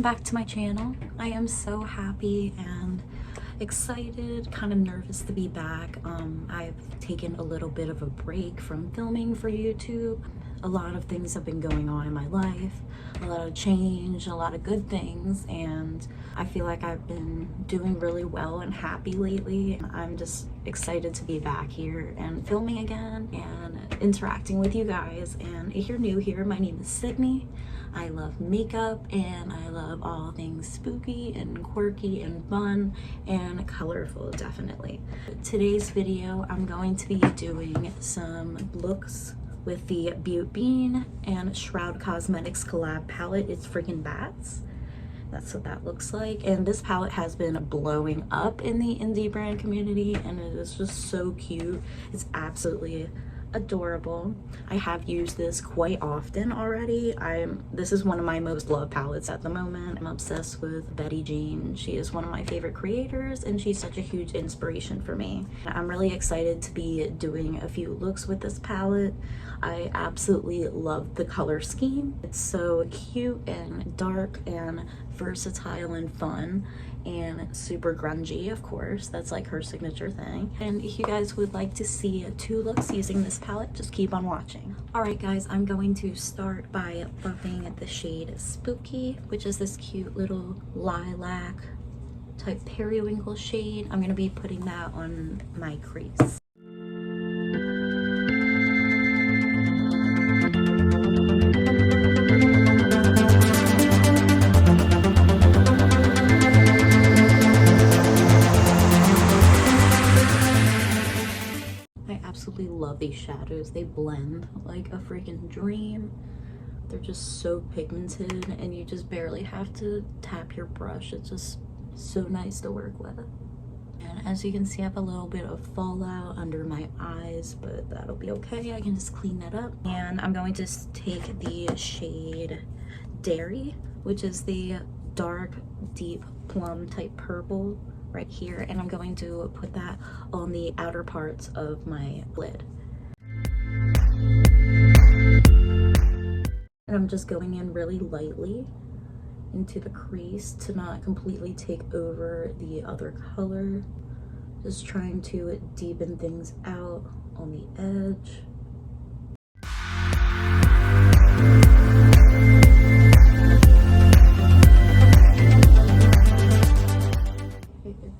welcome back to my channel. I am so happy and excited, kind of nervous to be back. I've taken a little bit of a break from filming for YouTube. A lot of things have been going on in my life, a lot of change, a lot of good things, and I feel like I've been doing really well and happy lately. I'm just excited to be back here and filming again and interacting with you guys. And if you're new here, my name is Sydney. I love makeup and I love all things spooky and quirky and fun and colorful, definitely. Today's video, I'm going to be doing some looks with the Beautbean and Shroud Cosmetics collab palette. It's Freakin Bats. That's what that looks like. And this palette has been blowing up in the indie brand community and it is just so cute. It's absolutely adorable. I have used this quite often already. This is one of my most loved palettes at the moment. I'm obsessed with Betty Jean. She is one of my favorite creators and she's such a huge inspiration for me. I'm really excited to be doing a few looks with this palette. I absolutely love the color scheme. It's so cute and dark and versatile and fun and super grungy, of course. That's like her signature thing. And if you guys would like to see 2 looks using this palette, just keep on watching. Alright guys, I'm going to start by buffing the shade Spooky, which is this cute little lilac type periwinkle shade. I'm going to be putting that on my crease. Love these shadows. They blend like a freaking dream. They're just so pigmented and you just barely have to tap your brush. It's just so nice to work with. And as you can see, I have a little bit of fallout under my eyes, but that'll be okay. I can just clean that up. And I'm going to take the shade Dairy, which is the dark deep plum type purple right here, and I'm going to put that on the outer parts of my lid. And I'm just going in really lightly into the crease to not completely take over the other color. Just trying to deepen things out on the edge.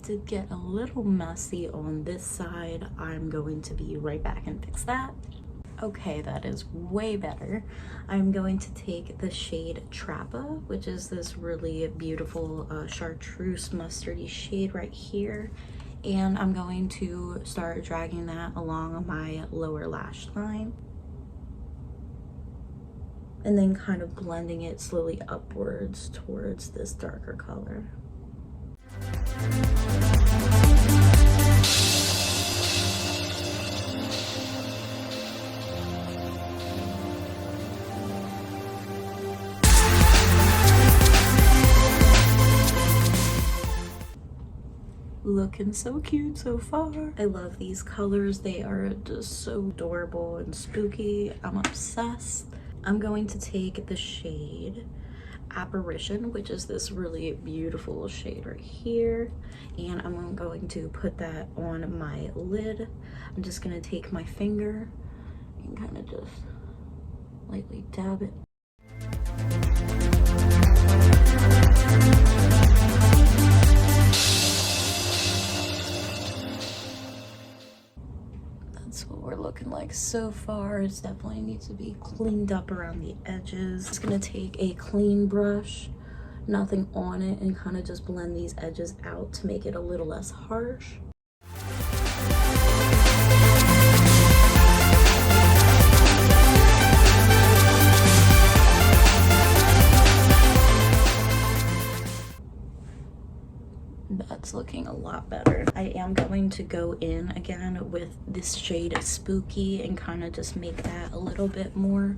Did get a little messy on this side. I'm going to be right back and fix that. Okay, that is way better. I'm going to take the shade Trappa, which is this really beautiful chartreuse mustardy shade right here, and I'm going to start dragging that along my lower lash line and then kind of blending it slowly upwards towards this darker color. Looking so cute so far. I love these colors. They are just so adorable and spooky. I'm obsessed. I'm going to take the shade Apparition, which is this really beautiful shade right here, and I'm going to put that on my lid. I'm just going to take my finger and kind of just lightly dab it. That's what we're looking like so far. It definitely needs to be cleaned up around the edges. Just gonna take a clean brush, nothing on it, and kind of just blend these edges out to make it a little less harsh. That's looking a lot better. I am going to go in again with this shade Spooky and kind of just make that a little bit more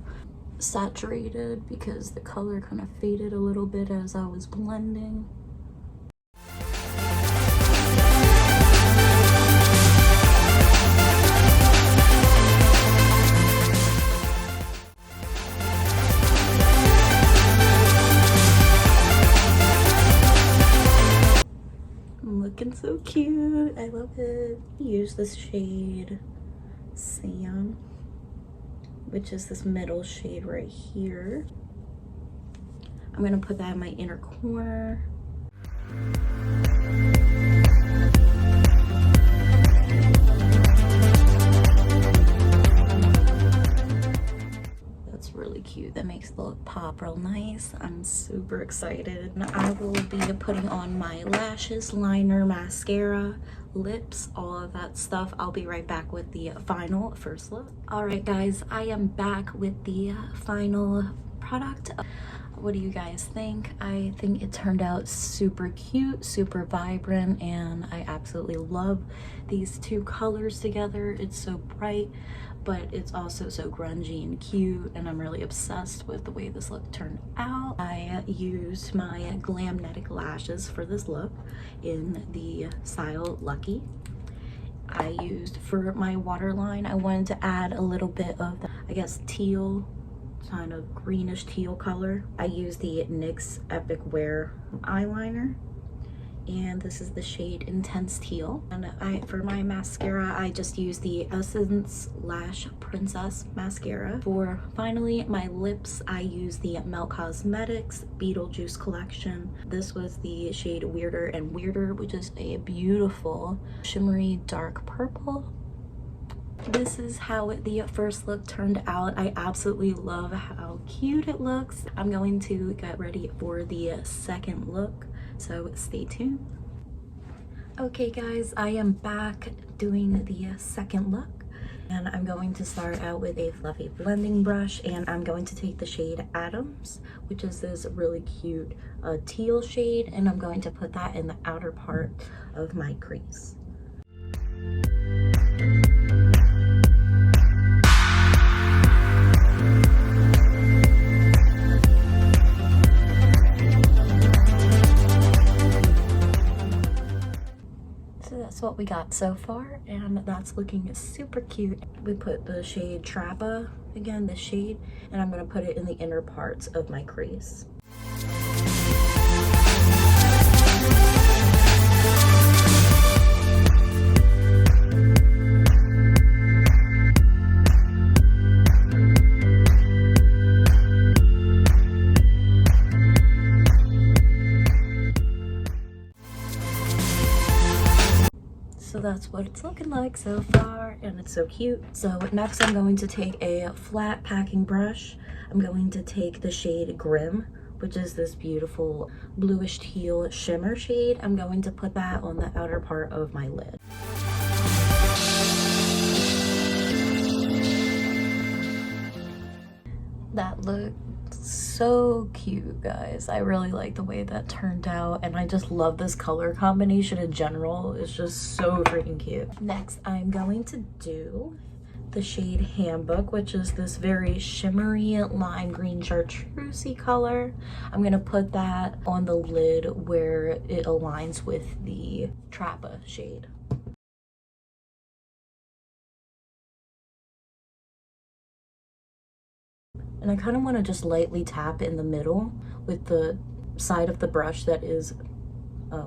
saturated because the color kind of faded a little bit as I was blending. looking so cute. I love it. Use this shade Sam, which is this middle shade right here. I'm gonna put that in my inner corner. That's really cute. That makes the look pop real nice. I'm super excited. I will be putting on my lashes, liner, mascara, lips, all of that stuff. I'll be right back with the final first look. All right, guys, I am back with the final product. What do you guys think? I think it turned out super cute, super vibrant, and I absolutely love these two colors together. It's so bright, but it's also so grungy and cute, and I'm really obsessed with the way this look turned out. I used my Glamnetic Lashes for this look in the style Lucky. I used for my waterline, I wanted to add a little bit of the, I guess, teal, kind of greenish teal color. I used the NYX Epic Wear eyeliner, and this is the shade Intense Teal. And for my mascara, I just used the Essence Lash Princess mascara. For finally my lips, I used the Melt Cosmetics Beetlejuice collection. This was the shade Weirder and Weirder, which is a beautiful shimmery dark purple. This is how the first look turned out. I absolutely love how cute it looks. I'm going to get ready for the second look, so stay tuned. Okay guys, I am back doing the second look, and I'm going to start out with a fluffy blending brush, and I'm going to take the shade Adams, which is this really cute teal shade, and I'm going to put that in the outer part of my crease. That's what we got so far, and that's looking super cute. We put the shade Trappa, again the shade, and I'm going to put it in the inner parts of my crease. So that's what it's looking like so far, and it's so cute. So next I'm going to take a flat packing brush. I'm going to take the shade Grim, which is this beautiful bluish teal shimmer shade. I'm going to put that on the outer part of my lid. That looked so cute, guys. I really like the way that turned out, and I just love this color combination in general. It's just so freaking cute. Next, I'm going to do the shade Handbook, which is this very shimmery lime green chartreusey color. I'm gonna put that on the lid where it aligns with the Trappa shade. And I kind of want to just lightly tap in the middle with the side of the brush that is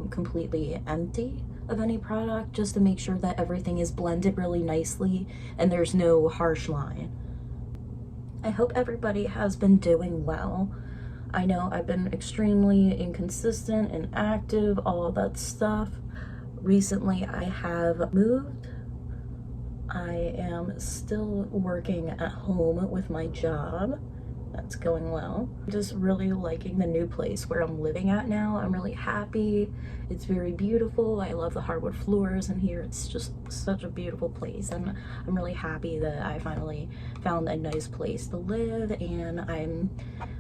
completely empty of any product, just to make sure that everything is blended really nicely and there's no harsh line. I hope everybody has been doing well. I know I've been extremely inconsistent and active, all of that stuff. Recently I have moved. I am still working at home with my job. That's going well. I'm just really liking the new place where I'm living at now. I'm really happy. It's very beautiful. I love the hardwood floors in here. It's just such a beautiful place, and I'm really happy that I finally found a nice place to live, and I'm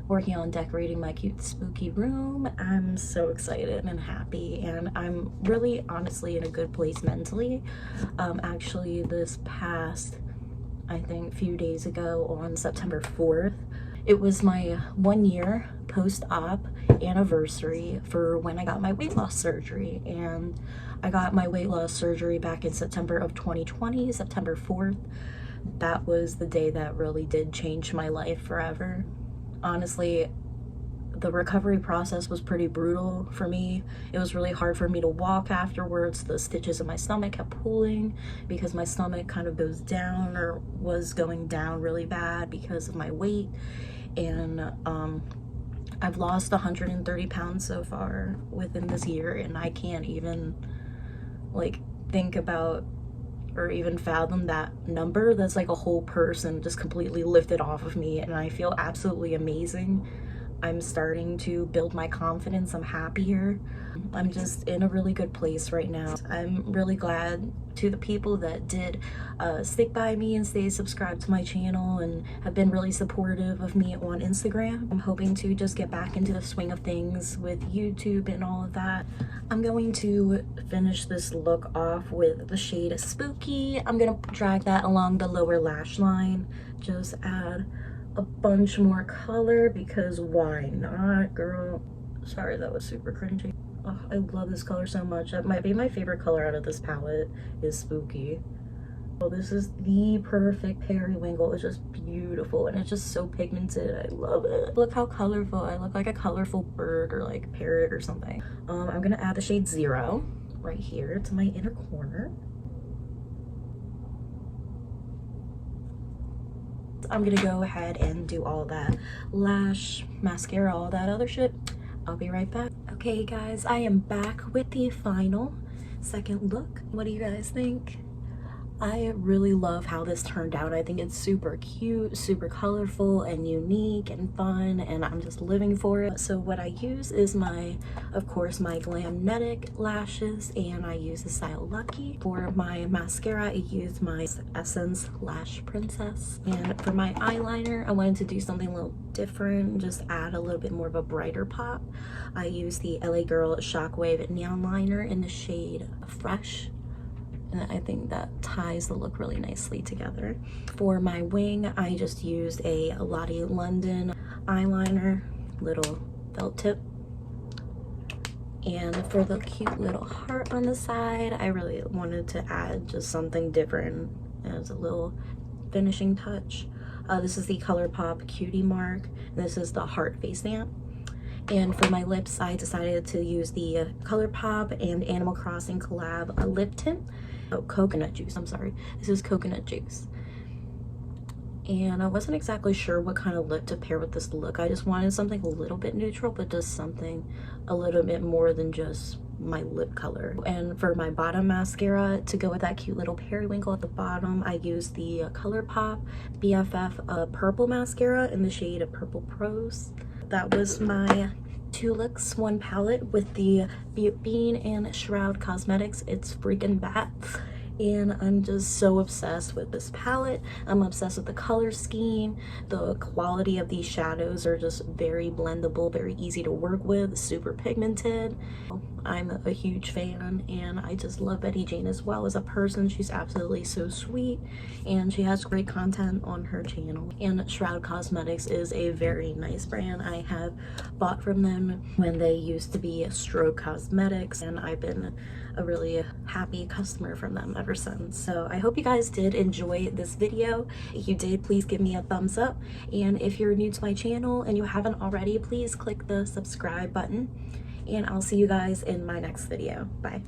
working on decorating my cute spooky room. I'm so excited and happy, and I'm really honestly in a good place mentally. Actually this past, I think, few days ago on September 4th, it was my 1 year post-op anniversary for when I got my weight loss surgery, and I got my weight loss surgery back in September of 2020, September 4th. That was the day that really did change my life forever. Honestly, the recovery process was pretty brutal for me. It was really hard for me to walk afterwards. The stitches in my stomach kept pulling because my stomach kind of goes down, or was going down really bad because of my weight. And I've lost 130 pounds so far within this year, and I can't even like think about or even fathom that number. That's like a whole person just completely lifted off of me, and I feel absolutely amazing. I'm starting to build my confidence. I'm happier. I'm just in a really good place right now. I'm really glad to the people that did stick by me and stay subscribed to my channel and have been really supportive of me on Instagram. I'm hoping to just get back into the swing of things with YouTube and all of that. I'm going to finish this look off with the shade Spooky. I'm gonna drag that along the lower lash line. Just add a bunch more color because why not, girl? Sorry, that was super cringy. Oh, I love this color so much. That might be my favorite color out of this palette, is Spooky. Oh, this is the perfect periwinkle. It's just beautiful, and it's just so pigmented. I love it. Look how colorful. I look like a colorful bird or like parrot or something. I'm gonna add the shade 0 right here to my inner corner. I'm gonna go ahead and do all that lash, mascara, all that other shit. I'll be right back. Okay guys, I am back with the final second look. What do you guys think? I really love how this turned out. I think it's super cute, super colorful and unique and fun, and I'm just living for it. So what I use is of course, my Glamnetic Lashes, and I use the style Lucky. For my mascara, I use my Essence Lash Princess. And for my eyeliner, I wanted to do something a little different, just add a little bit more of a brighter pop. I use the LA Girl Shockwave Neon Liner in the shade Fresh. And I think that ties the look really nicely together. For my wing, I just used a Lottie London eyeliner, little felt tip. And for the cute little heart on the side, I really wanted to add just something different as a little finishing touch. This is the Colourpop Cutie Mark. And this is the heart face stamp. And for my lips, I decided to use the Colourpop and Animal Crossing collab lip tint. Oh, coconut juice, I'm sorry. This is coconut juice. And I wasn't exactly sure what kind of lip to pair with this look. I just wanted something a little bit neutral, but just something a little bit more than just my lip color. And for my bottom mascara, to go with that cute little periwinkle at the bottom, I used the Colourpop BFF Purple Mascara in the shade of Purple Prose. That was my 2 looks, 1 palette with the Beautbean and Shroud cosmetics. It's freaking bat, and I'm just so obsessed with this palette. I'm obsessed with the color scheme. The quality of these shadows are just very blendable, very easy to work with, super pigmented. I'm a huge fan, and I just love Betty Jane as well as a person. She's absolutely so sweet, and she has great content on her channel. And Shroud Cosmetics is a very nice brand. I have bought from them when they used to be Stroke Cosmetics, and I've been a really happy customer from them ever since. So I hope you guys did enjoy this video. If you did, please give me a thumbs up, and if you're new to my channel and you haven't already, please click the subscribe button, and I'll see you guys in my next video. Bye.